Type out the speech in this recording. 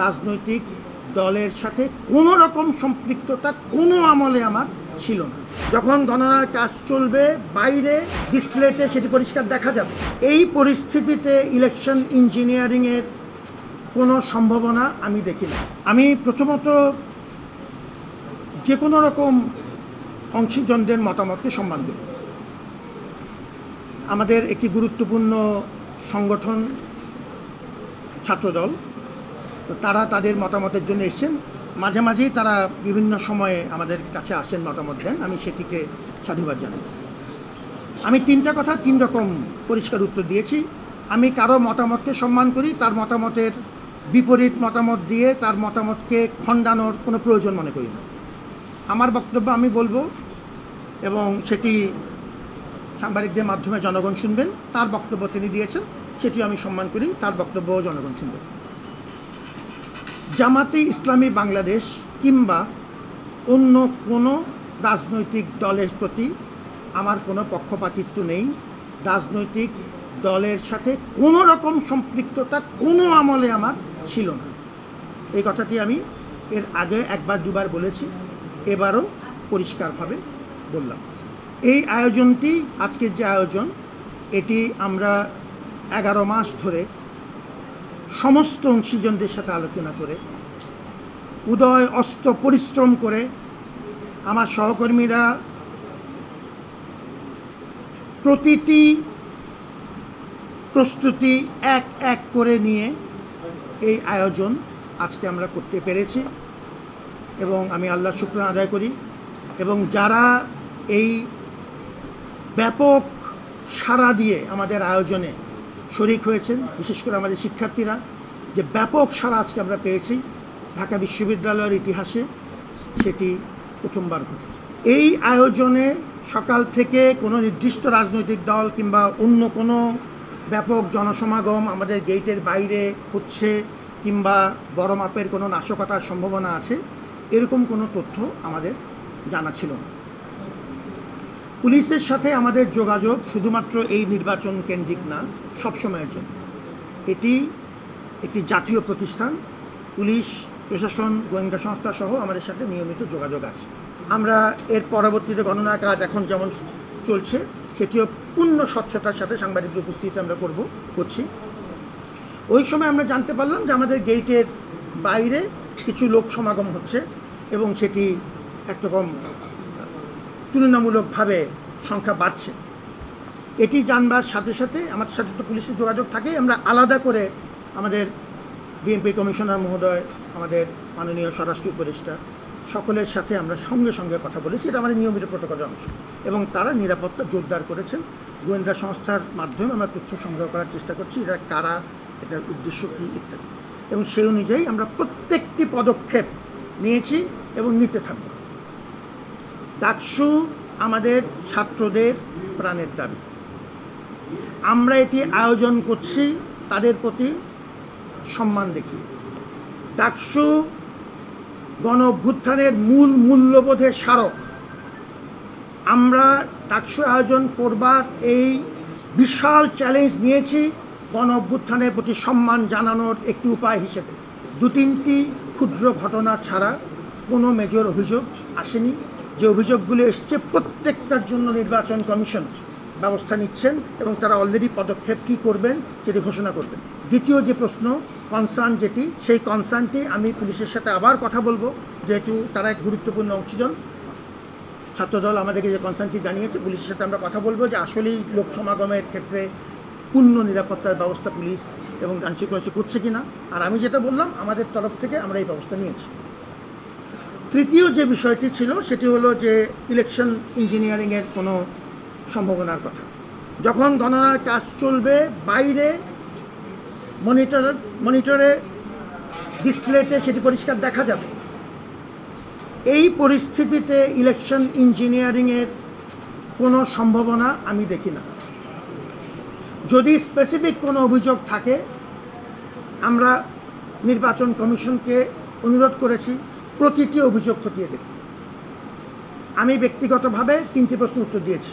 রাজনৈতিক দলের সাথে কোনো রকম সম্পৃক্ততা কোনো আমলে আমার ছিল না। যখন গণনার কাজ চলবে বাইরে ডিসপ্লেতে সেটি পরিষ্কার দেখা যাবে। এই পরিস্থিতিতে ইলেকশন ইঞ্জিনিয়ারিংয়ের কোনো সম্ভাবনা আমি দেখি না। আমি প্রথমত যে কোনো রকম অংশীজনদের মতামতকে সম্মান দেব। আমাদের একটি গুরুত্বপূর্ণ সংগঠন ছাত্রদল, তারা তাদের মতামতের জন্য এসেছেন। মাঝে মাঝেই তারা বিভিন্ন সময়ে আমাদের কাছে আসেন, মতামত দেন, আমি সেটিকে সাধুবাদ জানাই। আমি তিনটা কথা তিন রকম পরিষ্কার উত্তর দিয়েছি। আমি কারো মতামতকে সম্মান করি, তার মতামতের বিপরীত মতামত দিয়ে তার মতামতকে খণ্ডানোর কোনো প্রয়োজন মনে করি না। আমার বক্তব্য আমি বলবো এবং সেটি সাংবাদিকদের মাধ্যমে জনগণ শুনবেন। তার বক্তব্য তিনি দিয়েছেন, সেটিও আমি সম্মান করি, তার বক্তব্যও জনগণ শুনবেন। জামাতে ইসলামী বাংলাদেশ কিংবা অন্য কোনো রাজনৈতিক দলের প্রতি আমার কোনো পক্ষপাতিত্ব নেই। রাজনৈতিক দলের সাথে কোনো রকম সম্পৃক্ততা কোনো আমলে আমার ছিল না। এই কথাটি আমি এর আগে একবার দুবার বলেছি, এবারও পরিষ্কারভাবে বললাম। এই আয়োজনটি, আজকের যে আয়োজন, এটি আমরা 11 মাস ধরে সমস্ত অংশীজনদের সাথে আলোচনা করে উদয় অস্ত পরিশ্রম করে আমার সহকর্মীরা প্রতিটি প্রস্তুতি এক এক করে নিয়ে এই আয়োজন আজকে আমরা করতে পেরেছি এবং আমি আল্লাহর শুকরানা আদায় করি। এবং যারা এই ব্যাপক সাড়া দিয়ে আমাদের আয়োজনে শরিক হয়েছেন, বিশেষ করে আমাদের শিক্ষার্থীরা, যে ব্যাপক সাড়া আজকে আমরা পেয়েছি ঢাকা বিশ্ববিদ্যালয়ের ইতিহাসে সেটি প্রথমবার ঘটেছে। এই আয়োজনে সকাল থেকে কোনো নির্দিষ্ট রাজনৈতিক দল কিংবা অন্য কোনো ব্যাপক জনসমাগম আমাদের গেটের বাইরে হচ্ছে কিংবা বড় মাপের কোনো নাশকতার সম্ভাবনা আছে, এরকম কোনো তথ্য আমাদের জানা ছিল না। পুলিশের সাথে আমাদের যোগাযোগ শুধুমাত্র এই নির্বাচন কেন্দ্রিক না, সবসময়ের জন্য। এটি একটি জাতীয় প্রতিষ্ঠান। পুলিশ, প্রশাসন, গোয়েন্দা সংস্থা সহ আমাদের সাথে নিয়মিত যোগাযোগ আছে। আমরা এর পরবর্তীতে গণনার কাজ এখন যেমন চলছে সেটিও পূর্ণ স্বচ্ছতার সাথে সাংবাদিকদের উপস্থিতিতে আমরা করছি। ওই সময় আমরা জানতে পারলাম যে আমাদের গেটের বাইরে কিছু লোক সমাগম হচ্ছে এবং সেটি একরকম তুলনামূলকভাবে সংখ্যা বাড়ছে। এটি জানবার সাথে সাথে আমাদের সাথে তো পুলিশের যোগাযোগ থাকে। আমরা আলাদা করে আমাদের বিএনপি কমিশনার মহোদয়, আমাদের মাননীয় স্বরাষ্ট্র উপদেষ্টা, সকলের সাথে আমরা সঙ্গে সঙ্গে কথা বলেছি। এটা আমাদের নিয়মিত প্রটোকলের অংশ এবং তারা নিরাপত্তা জোরদার করেছেন। গোয়েন্দা সংস্থার মাধ্যমে আমরা তথ্য সংগ্রহ করার চেষ্টা করছি, এটা কারা, এটার উদ্দেশ্য কী ইত্যাদি, এবং সেই অনুযায়ী আমরা প্রত্যেকটি পদক্ষেপ নিয়েছি এবং নিতে থাকব। ডাকসু আমাদের ছাত্রদের প্রাণের দাবি। আমরা এটি আয়োজন করছি তাদের প্রতি সম্মান দেখিয়ে। ডাকসু গণ অভ্যুত্থানের মূল মূল্যবোধের স্মারক। আমরা ডাকসু আয়োজন করবার এই বিশাল চ্যালেঞ্জ নিয়েছি গণ অভ্যুত্থানের প্রতি সম্মান জানানোর একটি উপায় হিসেবে। 2-3টি ক্ষুদ্র ঘটনা ছাড়া কোনো মেজর অভিযোগ আসেনি। যে অভিযোগগুলো এসছে প্রত্যেকটার জন্য নির্বাচন কমিশন ব্যবস্থা নিচ্ছেন এবং তারা অলরেডি পদক্ষেপ কী করবেন সেটি ঘোষণা করবেন। দ্বিতীয় যে প্রশ্ন, কনসার্ন যেটি, সেই কনসার্নটি আমি পুলিশের সাথে আবার কথা বলবো, যেহেতু তারা এক গুরুত্বপূর্ণ অংশীজন। ছাত্রদল আমাদেরকে যে কনসার্নটি জানিয়েছে, পুলিশের সাথে আমরা কথা বলবো যে আসলেই লোক সমাগমের ক্ষেত্রে পূর্ণ নিরাপত্তার ব্যবস্থা পুলিশ এবং আইনশৃঙ্খলা করছে কিনা। আর আমি যেটা বললাম, আমাদের তরফ থেকে আমরা এই ব্যবস্থা নিয়েছি। তৃতীয় যে বিষয়টি ছিল সেটি হলো যে ইলেকশন ইঞ্জিনিয়ারিংয়ের কোনো সম্ভাবনার কথা। যখন গণনার কাজ চলবে বাইরে মনিটরে ডিসপ্লেতে সেটি পরিষ্কার দেখা যাবে। এই পরিস্থিতিতে ইলেকশন ইঞ্জিনিয়ারিংয়ের কোনো সম্ভাবনা আমি দেখি না। যদি স্পেসিফিক কোনো অভিযোগ থাকে, আমরা নির্বাচন কমিশনকে অনুরোধ করেছি প্রতিটি অভিযোগ খতিয়ে দেখতে। আমি ব্যক্তিগতভাবে 3টি প্রশ্ন উত্তর দিয়েছি।